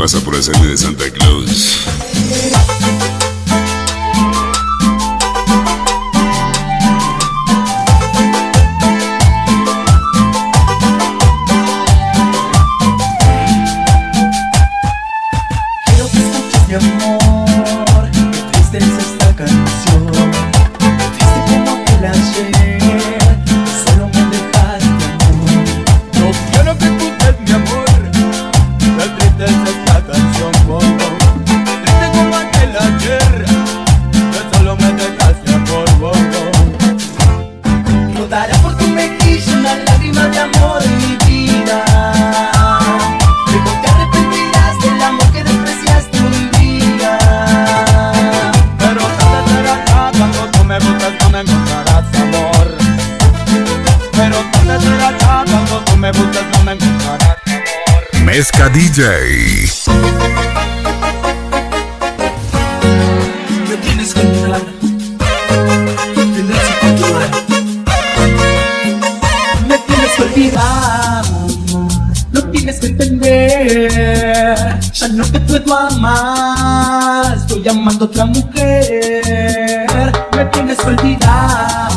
pasa por la sangre de Santa Claus. Quiero que escuches mi amor, qué triste es esta canción, triste como aquel ayer, solo me dejaste amor. No quiero que escuches mi amor, qué triste es esta canción, bobo. Triste como aquel ayer, que solo me dejaste amor, bobo. Rodará por tu mejilla una lágrima de amor en mi vida. Luego te arrepentirás del amor que despreciaste un día. Pero tarde será ya, cuando tú me busques no me encontrarás amor. Pero tarde será ya, cuando tú me busques no me encontrarás amor. Mezcla DJ. Me tienes que olvidar, tienes que controlar. Me tienes que olvidar, lo tienes que entender. Ya no te puedo amar, estoy amando a otra mujer. Me tienes que olvidar,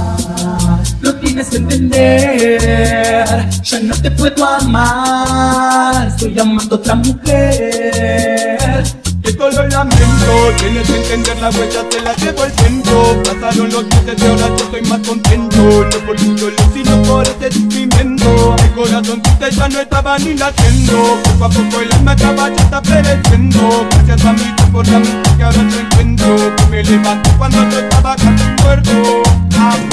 lo tienes que entender. Ya no te puedo amar, estoy amando a otra mujer. Esto lo lamento, tienes que entender la huella, te la llevo el tiempo. Pasaron los meses y ahora yo estoy más contento. No por mi dolor, sino por este sufrimiento. Mi corazón triste ya no estaba ni latiendo. Poco a poco el alma acaba ya está pereciendo. Gracias a mi Dios por la mente que ahora yo encuentro. Que me levanto cuando yo estaba casi muerto. Amor,